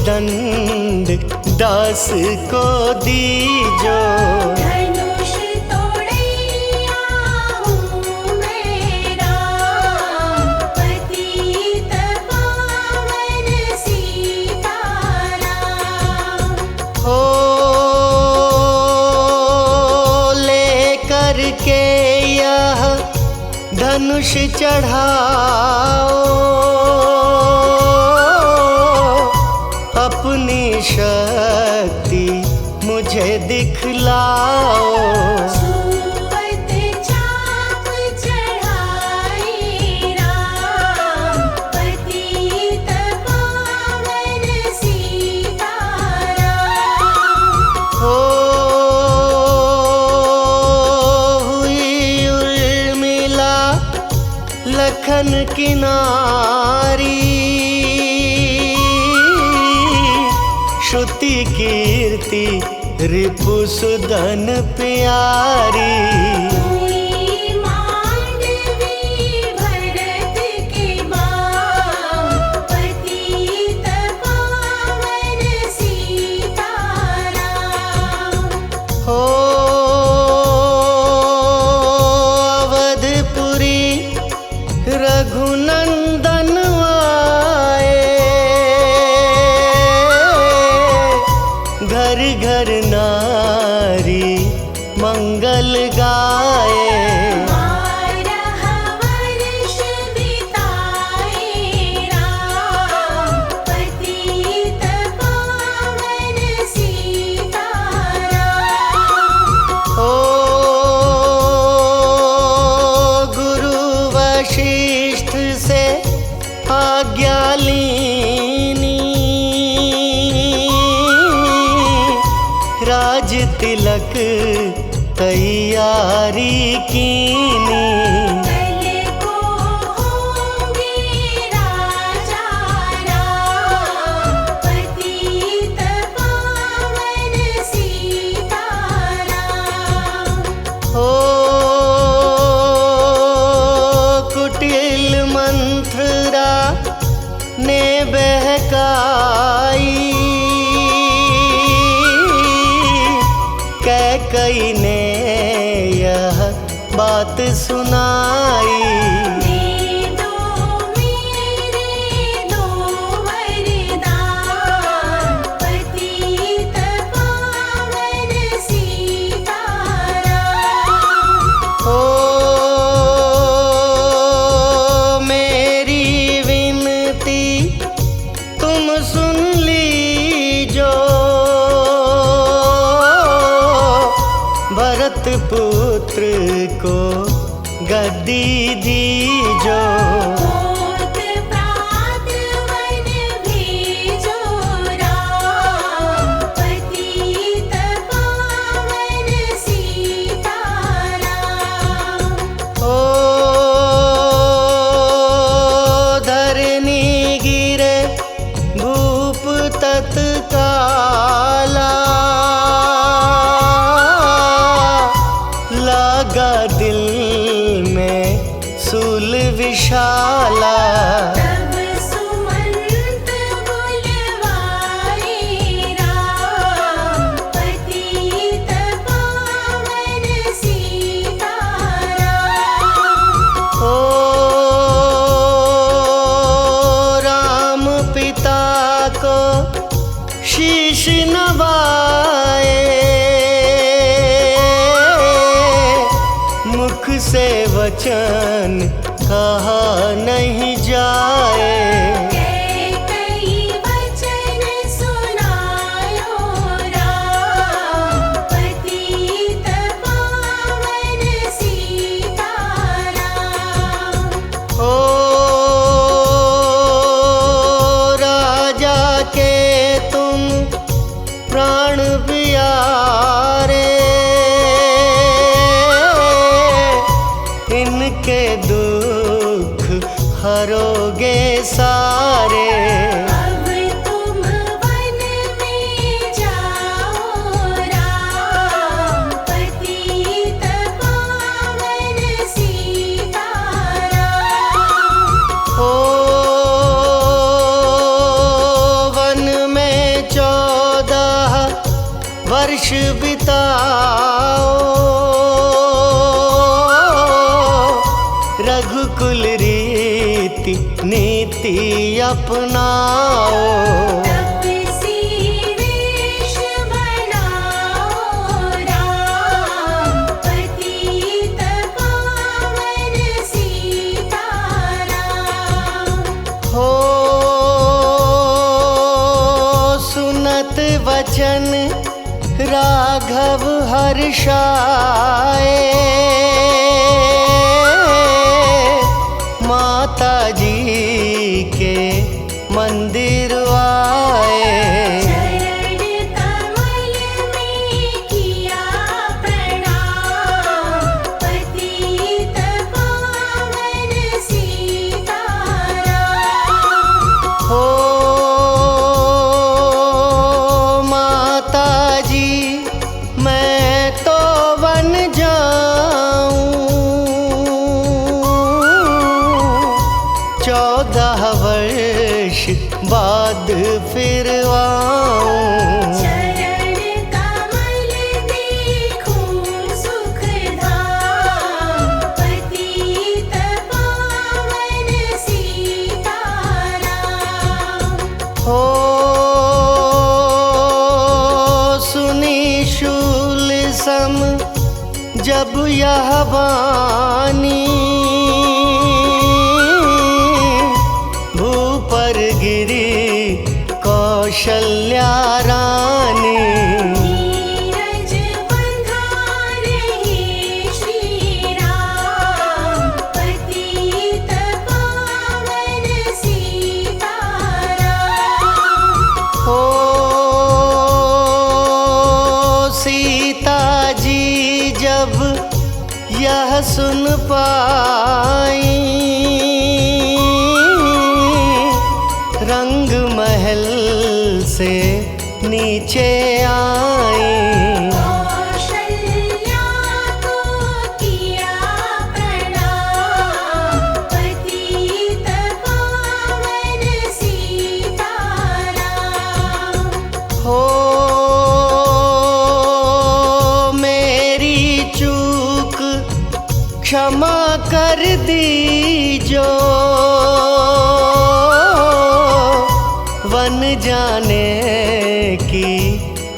दंड दास को दीजो। धनुष तोड़ैया हूँ मैं राम, पतित पावन सीताराम। हो लेकर के यह धनुष चढ़ाओ, अपनी शक्ति मुझे दिखलाओ। सुवत चाप चढ़ाई राम, पतित पावन सीताराम। हो हुई उर्मिला लखन किनारी, श्रुति कीर्ति रिपुसुदन प्यारी। हुई मांडवी भरत के बाम, पतित पावन सीताराम। हो अवधपुरी रघुनंदन आए, घर घर नारी मंगल गाए। बारह वर्ष बिताए राम, पतित पावन सीताराम। हो गुरु वशिष्ठ से आज्ञा लीनी, राज तिलक तैयारी कीनी। कल को होंगे राजा राम, पतित पावन सीताराम। हो कुटिल मंथरा ने बहकाई, कैकई ने यह बात सुनाई। दे दो मेरे दो वरदान, पतित पावन सीताराम। हो मेरी विनती तुम सुन लीजो, भरत पुत्र को गद्दी दीजो। होत प्रात वन भेजो राम, पतित पावन सीताराम। हो धरनी गिरे भूप तत्काला, लागा दिल में सूल विशाला। तब सुमंत बुलवाए राम, पतित पावन सीताराम। हो राम पिता को शीश नवाए, मुख से वचन कहा नहीं जाए। कई वचन सुनायो राम, पतित पावन सीताराम। हो राजा के तुम प्राण प्यारे, इनके दुख हरोगे सारे। अब तुम वन में जाओ राम, पतित पावन सीताराम। हो वन में वर्ष बिताओ, रघुकुल रीति नीति अपनाओ। तपसी वेश बनाओ राम, पतित पावन सीताराम। हो सुनत वचन राघव हर्षाए, माता जी के मंदिर आए। चरण कमल में किया प्रणाम, पतित पावन सीताराम। हो माता जी मैं तो बन जाऊं, 14 वर्ष बाद फिर आऊं। चरण कमल देखूं सुखधाम, पतित पावन सीताराम। हो सुनी शूल सम जब यह वाणी, भूपर गिरी कौशल्या रानी। नीरज बंधारहि श्री राम, पतित पावन सीताराम। हो सीता जी जब यह सुन पाई, रंग महल से नीचे आई। कौशल्या को किया प्रणाम, पतित पावन सीताराम। हो मेरी चूक क्षमा कर दीजो, वन जाने की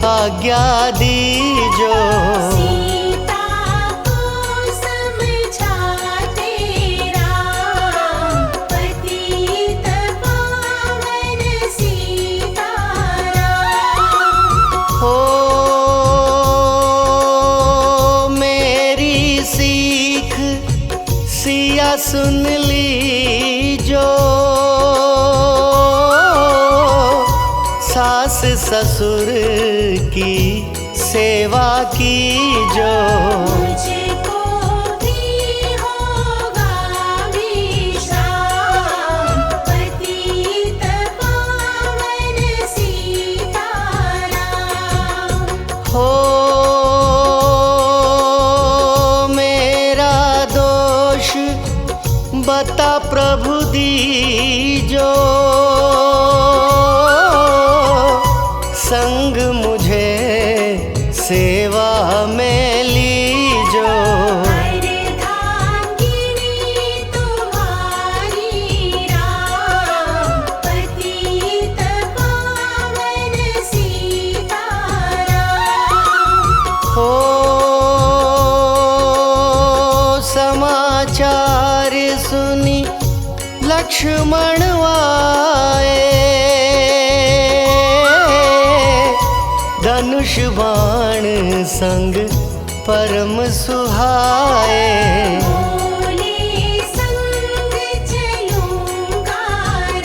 आज्ञा दीजो। सीता को समझाते राम, पतित पावन सीताराम। हो मेरी सीख सिया सुन लीजो, सास ससुर की सेवा कीजो। मुझको भी होगा विश्राम, पतित पावन सीताराम। हो मेरा दोष बता प्रभु दीजो, संग मुझे सेवा में लीजो। अर्धांगिनी तुम्हारी राम, पतित पावन सीताराम। हो समाचार सुनी लक्ष्मण आए, धनुष बाण संग परम सुहाए। बोले संग चलूंगा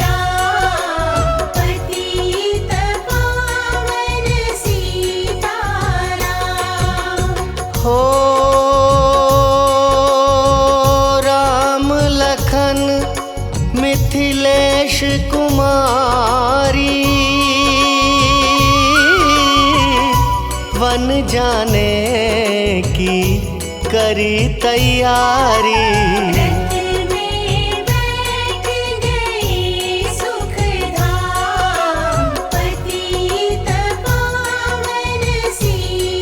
राम, पतित पावन सीताराम। हो राम लखन मिथिलेश कुमारी, वन जाने की करी तैयारी। रथ में बैठ गए सुखधाम, पतित पावन सीताराम।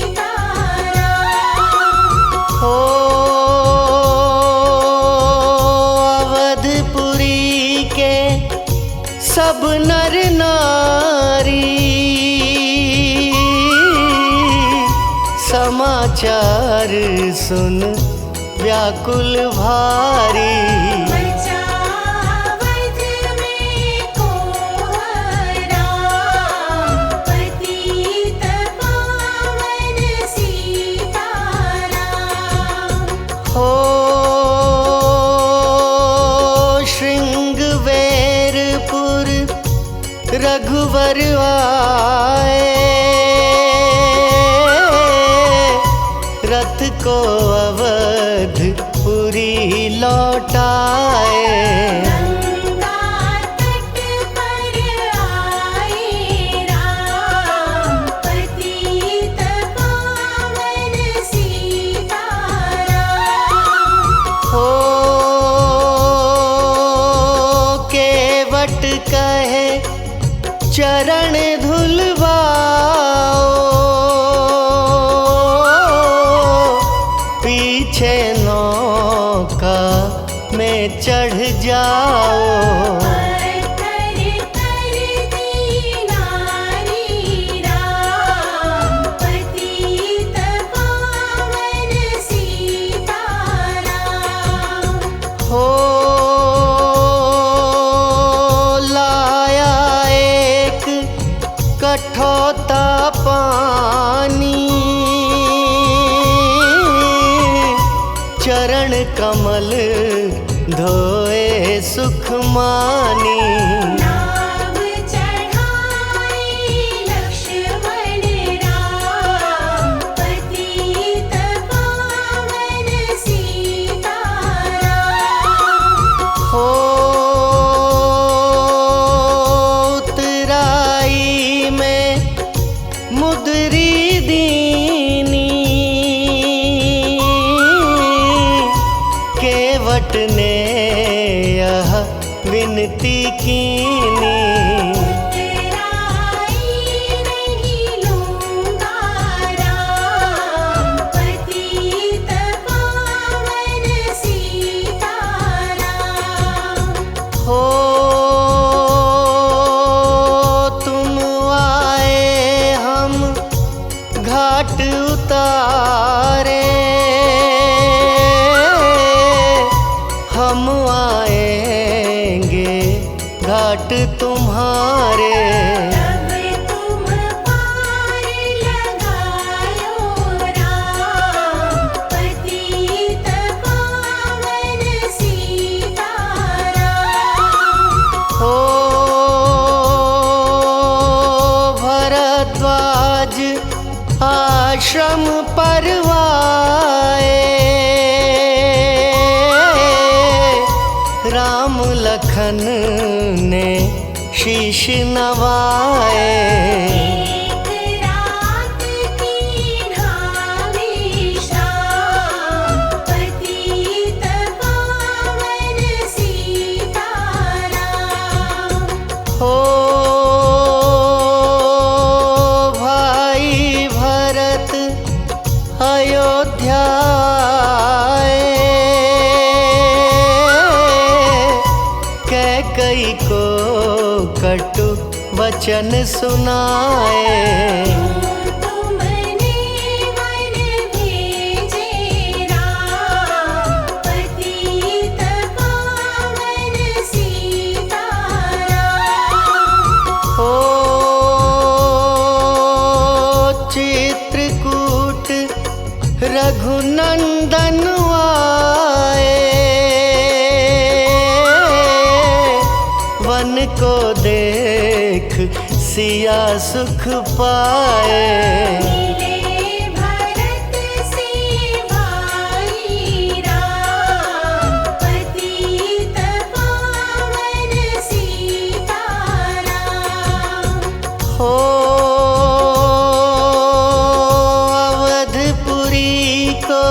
सब नर नारी समाचार सुन व्याकुल भारी। बचावत में को राम, पतित पावन सीताराम। हो श्रृंगवेरपुर रघुवर आए, रथ को अवधपुरी लौटाए। गंगा तट पर आए राम, पतित पावन सीताराम। हो केवट कहे चरण धुलवाओ, पीछे नौका में चढ़ जाओ। पत्थर कर दीनारी राम, पतित पावन सीताराम। हो लाया एक कठौता पानी, चरण कमल धोए सुख मानी। नाव चढ़ाए लक्ष्मण राम, पतित पावन सीताराम। हो उतराई में मुदरी दीनी, केवट ने यह विनती कीनी। उतराई नहीं लूँगा राम, पतित पावन सीताराम। हो तुम आए हम घाट उतारे, हम आएंगे घाट तुम्हारे। तब तुम पार लगायो राम, पतित पावन सीताराम। हो भरद्वाज आश्रम परवाए, राम लखन ने शीश नवाए। एक रात की ढावी शाम, पतित पावन सीताराम। हो भाई भरत अयोध्या आए, कैकई को कटु वचन सुनाए। तुमने वन भेजे राम, पतित पावन सीताराम। हो चित्रकूट रघुनंदन आए, वन को देख सिया सुख पाए। मिले भरत से भाई राम, पतित पावन सीताराम। हो अवधपुरी को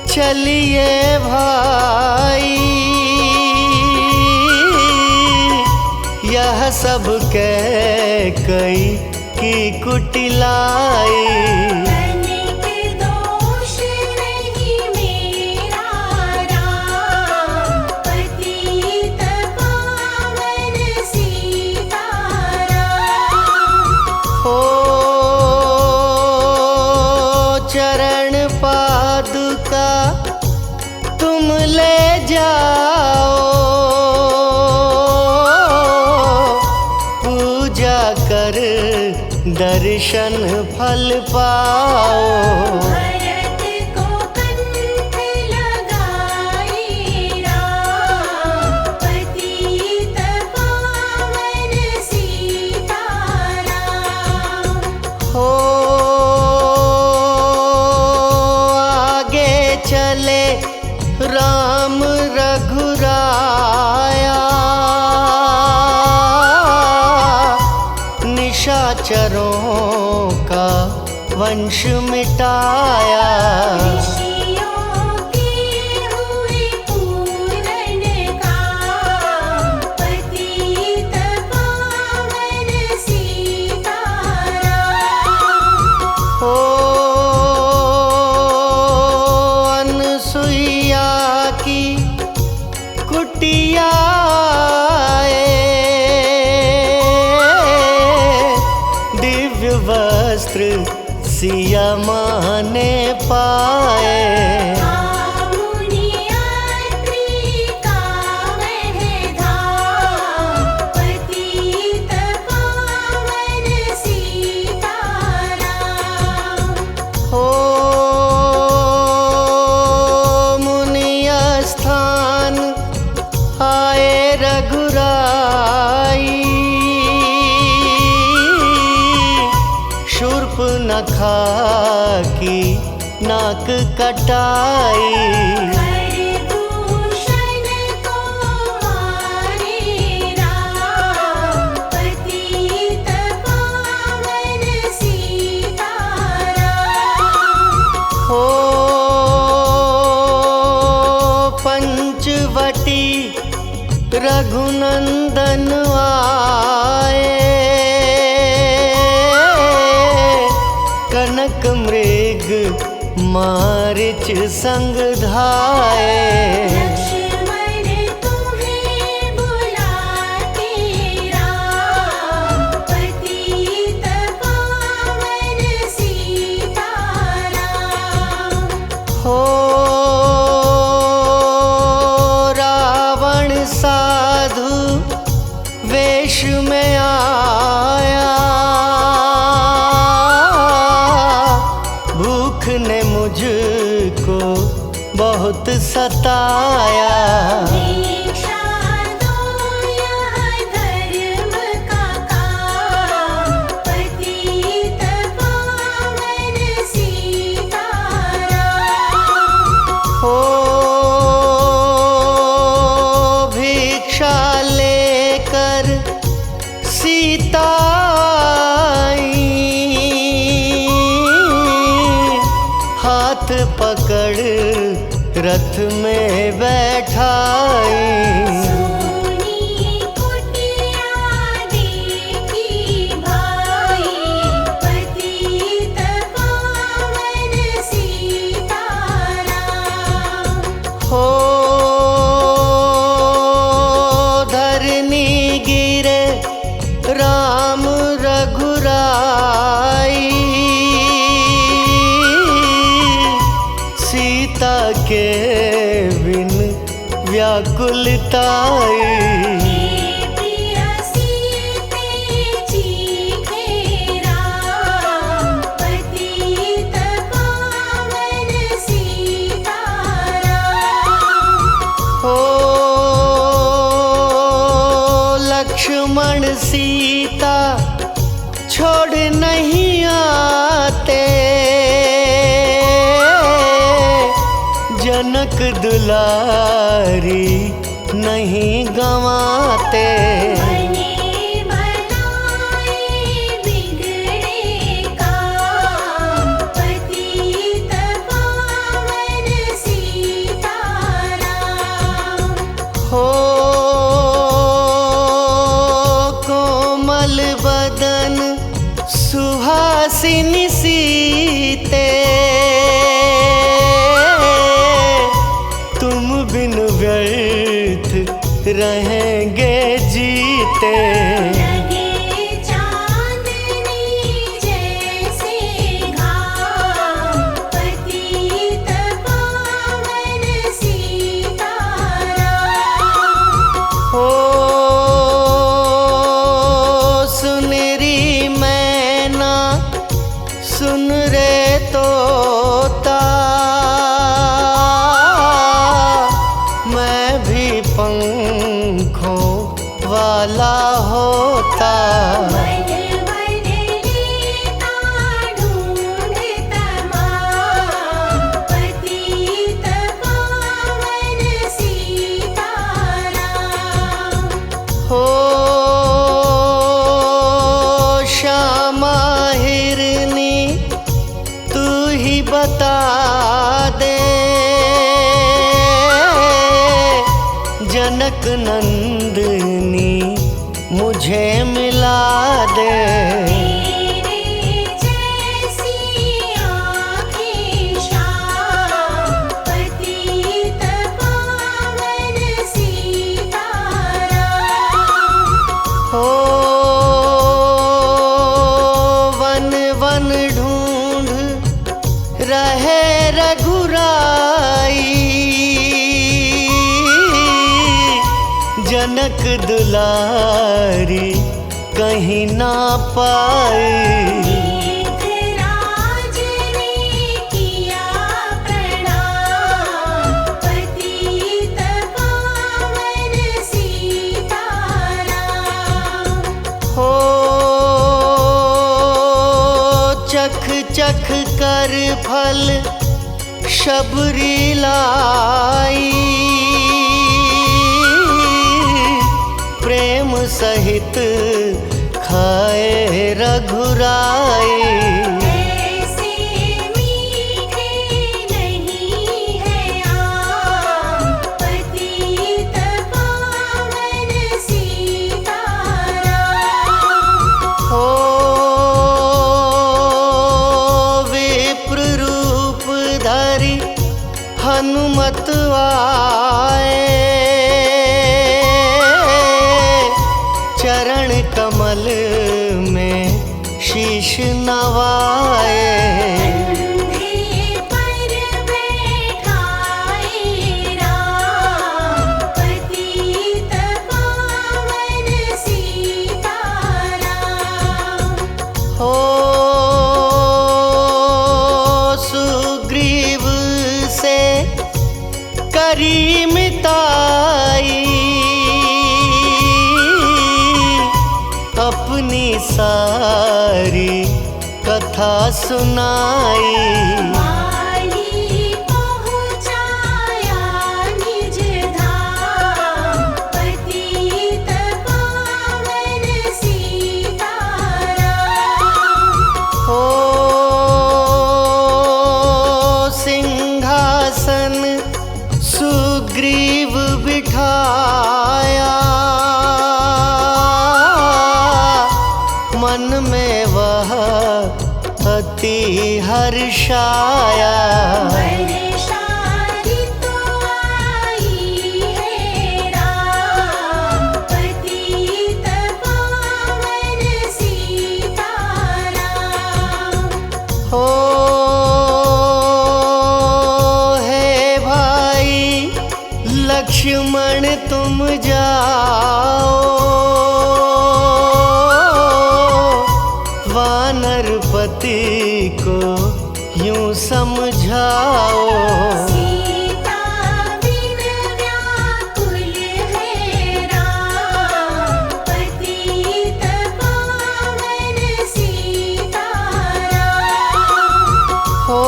चलिए भाई, यह सब कैकई की कुटिलाई। तनिक दोष नहीं मेरा राम, पतित पावन सीताराम। दर्शन फल पाओ। भरत को कंठ लगाए राम, पतित पावन सीताराम। हो आगे चले राम रघुराया, निशाचरों का वंश मिटाया। ऋषियों के हुए पूरन काम, पतित पावन सीताराम। हो अनसुईया की कुटिया वस्त्र सिया माँ ने पाए। मुनियात्री का वह धाम, पतित पावन सीताराम। हो मुनि स्थान आए रघुराई, शूर्पनखा की नाक कटाई। खरदूषण को मारे राम, पतित पावन सीताराम। हो पंचवटी रघुनंदन आए, कनक मृग मारिच संग धाए। लक्ष्मण तुम्हें बुलाते राम, पतित पावन सीताराम। हो रावण साधु वेश में आया, भूख ने मुझको बहुत सताया। दीक्षा दो यह धर्म का काम, पतित पावन सीताराम। हो भिक्षा लेकर सीता हाथ पकड़ रथ में बैठाई। सोनी कुटिया देखी भाई, पतित पावन सीताराम। हो धरनी गिरे राम रघुराई, सीता के बिन व्याकुलताई। हे प्रिय सीते चीखे राम, पतित पावन सीताराम। हो लक्ष्मण सीता छोड़ नहीं आते, जनक दुलारी नहीं गंवाते। बने बनाए बिगड़े काम, पतित पावन सीताराम। हो कोमल बदन सुहासिनी सीते, तुम बिन व्यर्थ रहेंगे जीते। लगे चांदनी जैसे घाम, पतित पावन सीताराम। हो सुनरी मैना वाला होता। मन मन लेता ढूंढ तमाम, पतित पावन सीताराम। हो श्यामा हिरनी तू ही बता दे, जनक नंदनी मुझे मिला दे। तेरे जैसी आँखें श्याम, पतित पावन सीताराम। हो वन वन ढूंढ रहे रघुराई, जनक दुलारी कहीं ना पाई। मेघराज ने किया प्रणाम, पतित पावन सीताराम। हो चख चख कर फल शबरी लाई, प्रेम सहित खाए रघुराई। ऐसे मीठे नहीं है आम, पतित पावन सीताराम। हो विप्र रूप धरि हनुमत आए, चरण कमल में शीश नवाए। कंधे पर बैठाए राम, पतित पावन सीताराम। हो सुग्रीव से करी मिताई, अपनी सारी कथा सुनाई। माली पहुँचाया निज धाम, पतित पावन सीताराम। हो सिंहासन सुग्रीव बिठाया, मन में वह अति हर्षाया। वर्षा ऋतु आई है राम, पतित पावन सीताराम। हो हे भाई लक्ष्मण तुम जाओ, वानरपति को यूं समझाओ। सीता बिन व्याकुल है राम, पतित पावन सीताराम। हो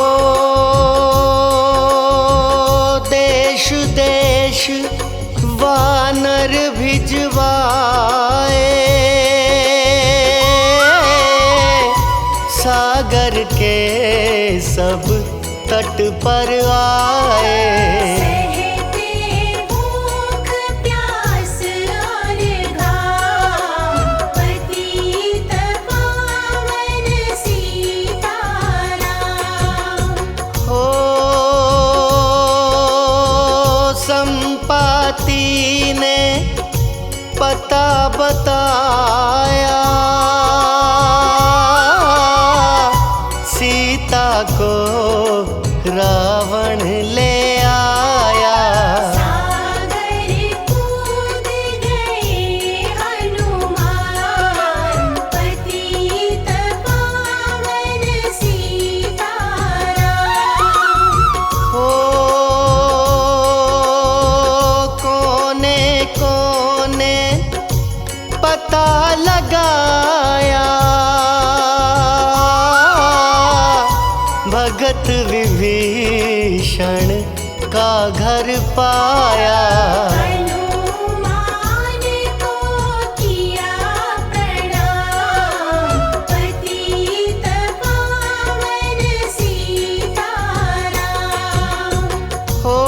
देश देश वानर भिजवाए, सागर के सब तट पर आए। सहते भूख प्यास और घाम, पतित पावन सीताराम। हो संपाति ने पता बताया, सीता को रावण ले आया। सागर कूद गए हनुमान, पतित पावन सीताराम। हो कोने कोने लगाया, भगत विभीषण का घर पाया। हनुमान को किया प्रणाम, पतित पावन सीताराम। हो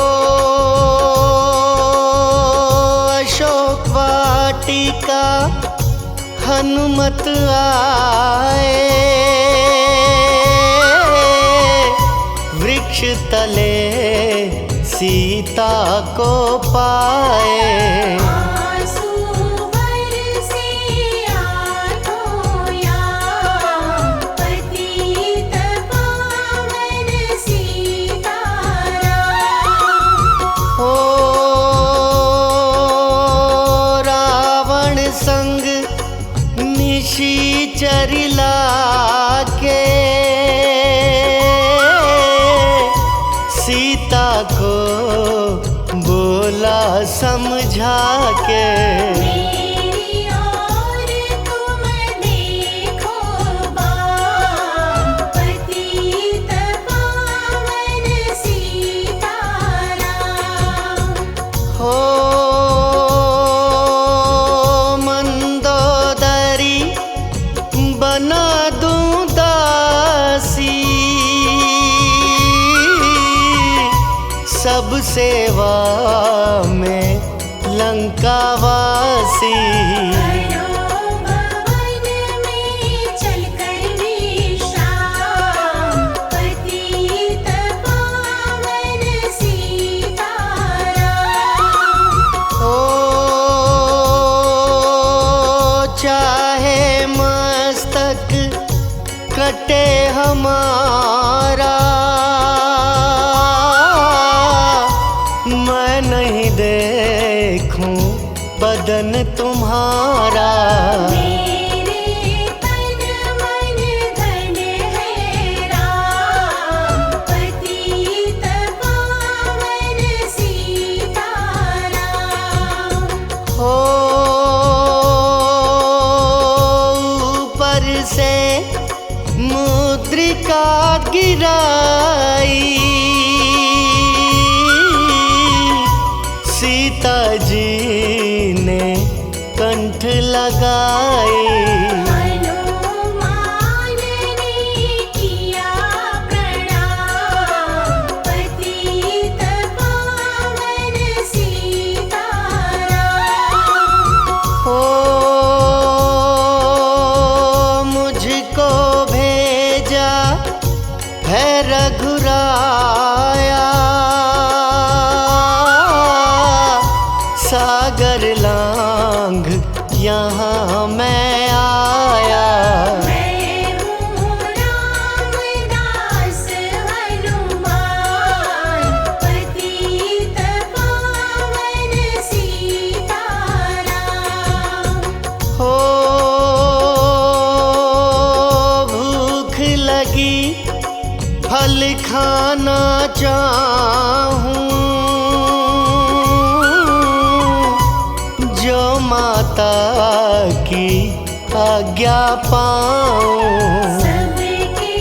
अशोक वाटिका हनुमत आए, वृक्ष तले सीता को पाए। आंसू बरसे आँखों याम, पतित पावन सीताराम। हो रावण संग निशाचर लाके, सीता को बोला समझा के। मेरी ओर तुम देखो बाम, पतित पावन सीताराम। हो मंदोदरी बना दूं दासी, सब सेवा में लंकावासी। करो भवन में चलकर विश्राम, पतित पावन सीताराम। हो चाहे मस्तक कटे हमारा, मैं नहीं देखूं बदन तुम्हारा। मेरे तन मन धन है राम, पतित पावन सीताराम। हो ऊपर से मुद्रिका गिराई, सीता जी ने कंठ लगाई। हनुमान ने किया प्रणाम, पतित पावन सीताराम। हो मुझको भेजा है रघुराया, सागर लांघ यहाँ मैं आया। मैं हूँ रामदास हनुमान, पतित पावन सीताराम। हो भूख लगी फल खाना चाहूं, जो माता की आज्ञा पाऊं। सबके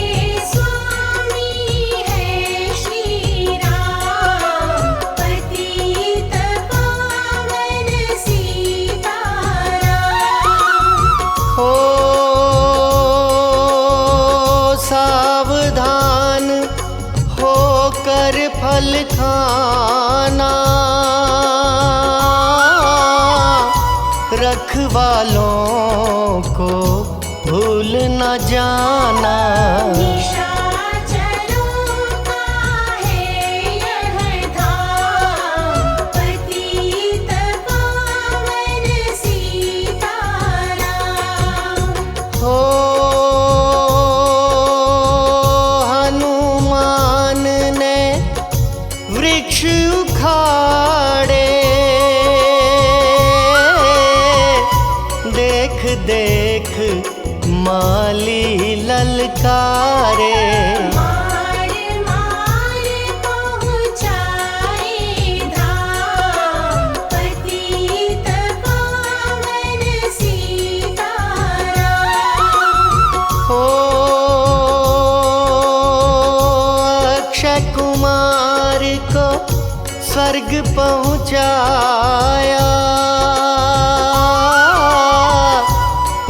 स्वामी है श्री राम, पतित पावन सीताराम। हो सावधान होकर फल खाना, रखवालों को भूल न जाना। निशाचरों का है यह धाम, पतित पावन सीताराम। हो हनुमान ने वृक्ष उखाड़े, देख देख माली ललकारे। मार मार पहुँचाए धाम, पतित पावन सीताराम। स्वर्ग पहुँचाया।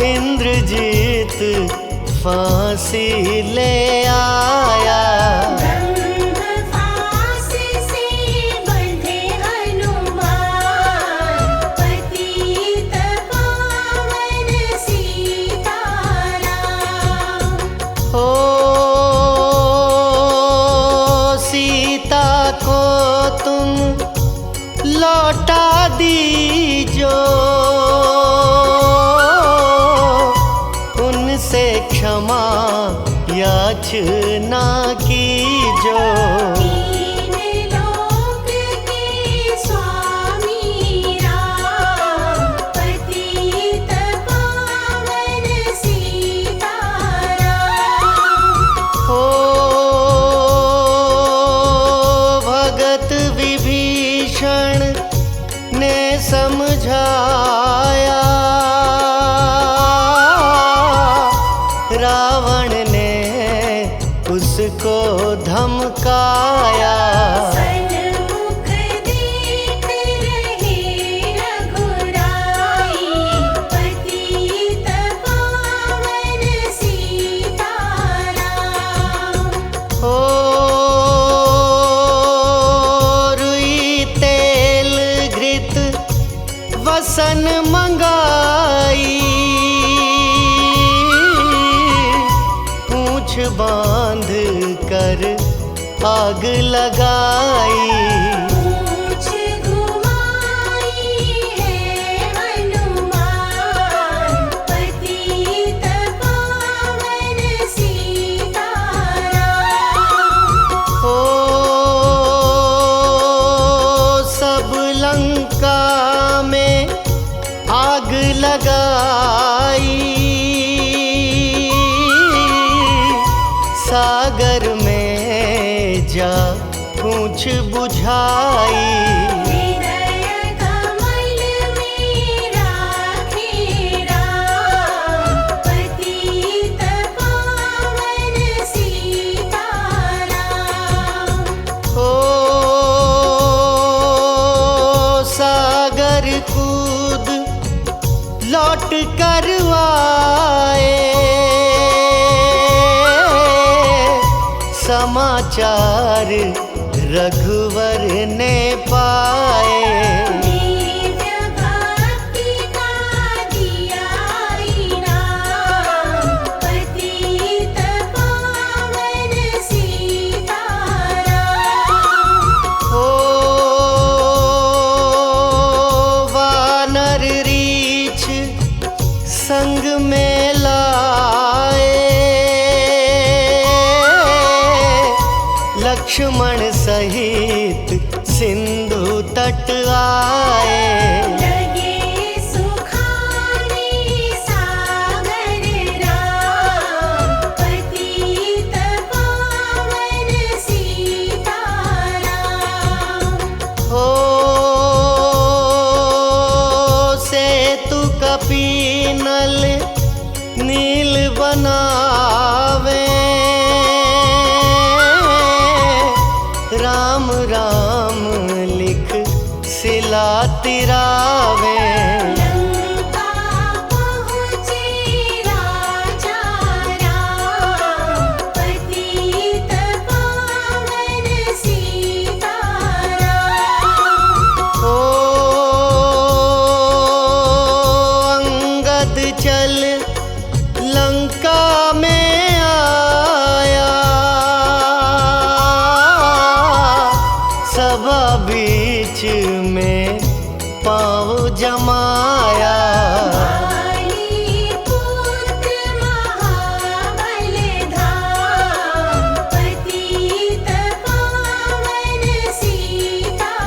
इंद्रजीत फांसी ले आया। ब्रह्म फांस से बंधे हनुमान, पतित पावन सीताराम। ओ सीता को तुम लौटा दीजो, उनसे क्षमा याचना कीजो। तीन लोक के स्वामी राम, पतित पावन सीताराम। हो भगत विभीषण ने समझाया, रावण ने उसको धमकाया। सन्मुख देख रहे रघुराई, पतित पावन सीताराम। ओ रुई तेल घृत वसन मंगाई, पूंछ बांध कर आग लगाई। पूंछ घुमाई है हनुमान, पतित पावन सीताराम। ओ सब लंका में आग लगाई, सागर में जा पूंछ बुझाई। हृदय कमल में राखे राम, पतित पावन सीताराम। ओ सागर कूद लौट कर आए, समाचार रघुवर ने पाए। दिव्य भक्ति का दिया इनाम, पतित पावन सीताराम। ओ वानर रीछ संग में लाए, लक्ष्मण सहित सिंधु तट आए। लगे सुखाने सागर राम, पतित पावन सीताराम। हो सेतु कपीनल नील बनावे, राम राम लिख सिला तिरावे। लंका पहुँचे राजा राम, पतित पावन सीताराम। ओ अंगद चल लंका में आया, सभा बीच में पाँव जमाया। वाली पुत्र महाबल धाम, पतित पावन सीताराम।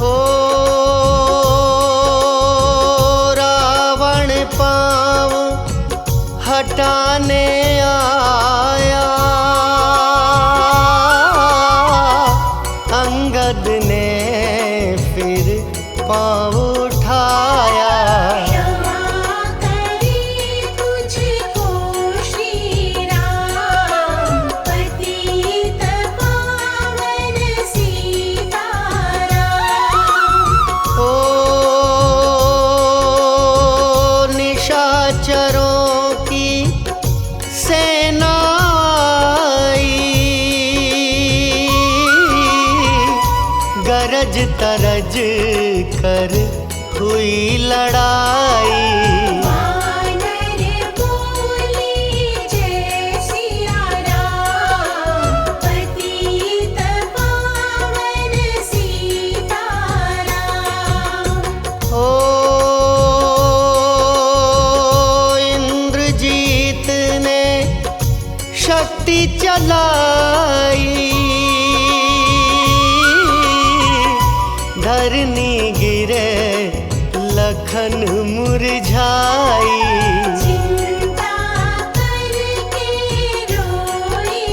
ओ लड़ाई। वानर बोले जय सिया राम, पतित पावन सीताराम। ओ इंद्रजीत ने शक्ति चलाई, धरनी गिरे लखन मुरझाई। चिंता करके रोए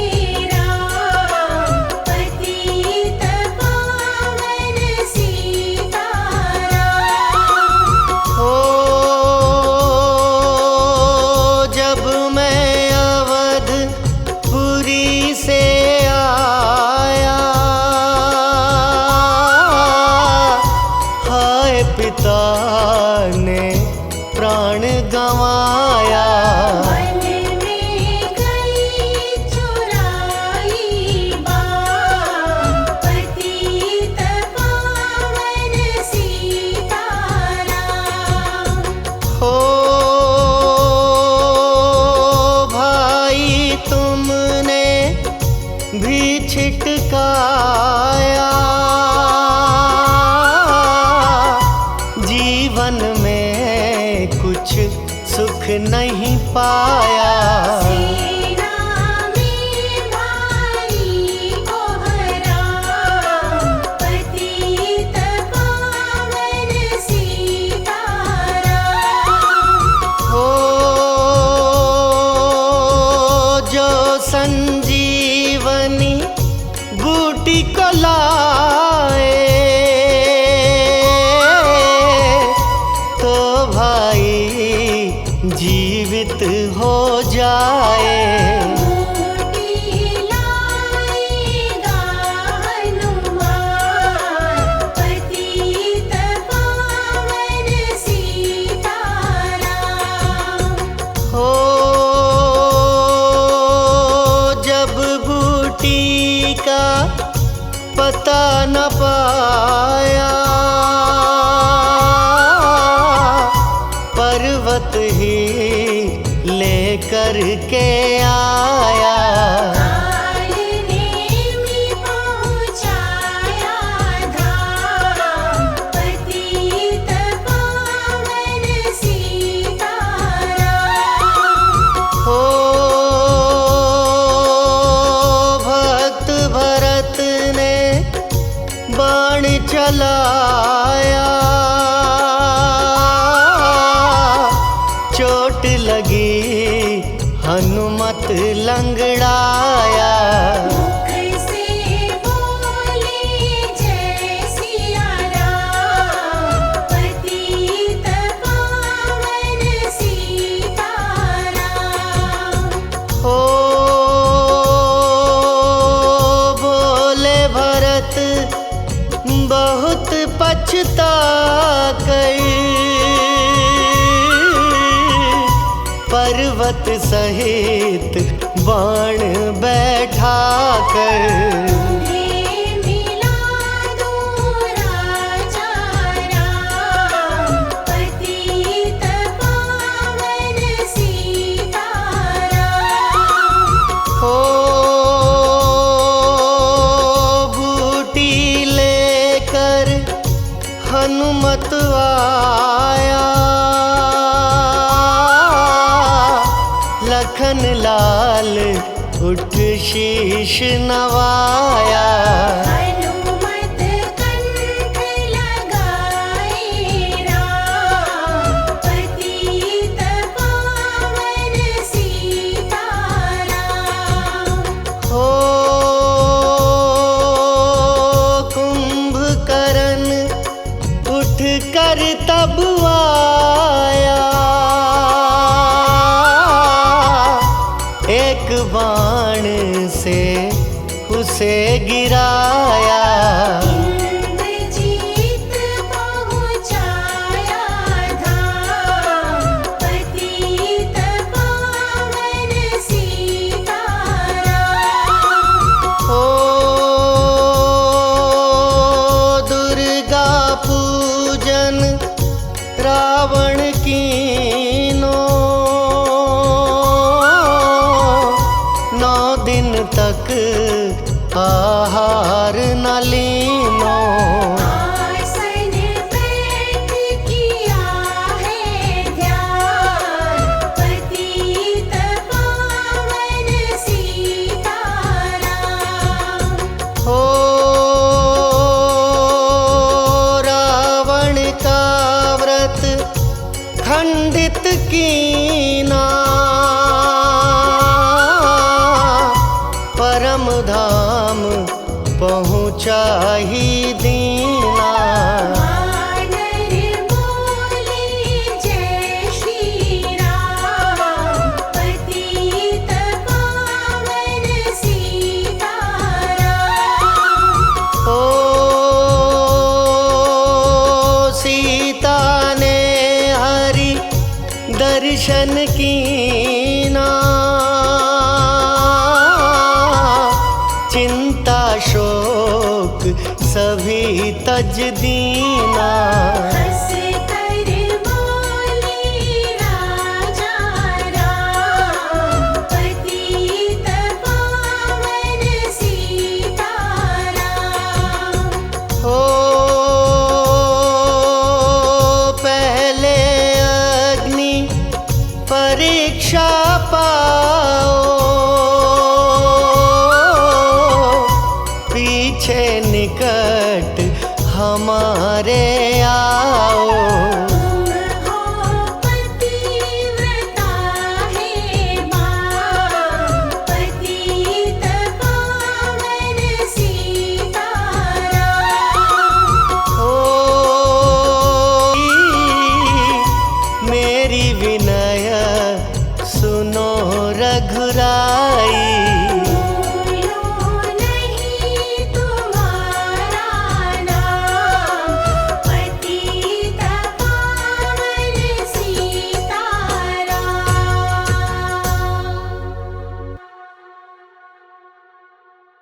राम, पतित पावन सीताराम। ओ जब मैं अवधपुरी से आया, हाय पिता ने प्राण गंवाया। वन में गई चुराई बाम, पतित पावन सीताराम। हो भाई तुमने भी छिटकाया, जीवन में कुछ सुख नहीं पाया। सेना में भारी कोहराम, पतित पावन सीताराम। हो जो संजीवनी बूटी को लाए, तो भाई जीवित हो जाए। बूटी लाएगा हनुमान, पतित पावन सीताराम। हो जब बूटी का पता न पाया, पर्वत ही लेकर के आया। काल नेमि पहुँचाया धाम, पतित पावन सीताराम। हो भक्त भरत ने बाण चलाया, चोट लगी हनुमत लंगड़ाया। मुख से बोले जय सिया राम, पतित पावन सीताराम। हो बोले भरत बहुत पछता कर, पर्वत सहित बाण बैठा कर। तुम्हें मिला दूं राजा राम, पतित पावन सीताराम। हो बूटी लेकर हनुमत आया, लखन लाल उठ शीश नवाया। हनुमत कंठ लगाए राम, पतित पावन सीताराम। हो कुंभकर्ण उठ कर तब आया, एक बाण से उसे गिराया। रावण कीनो 9 दिन तक आहार न लीनो। आसन बैठ किया है ध्यान, पतित पावन सीताराम। हो रावण का व्रत खंडित कीना, परम धाम पहुँचा ही दीना। वानर बोले जय श्री राम, पतित पावन सीताराम। ओ सीता ने हरि दर्शन की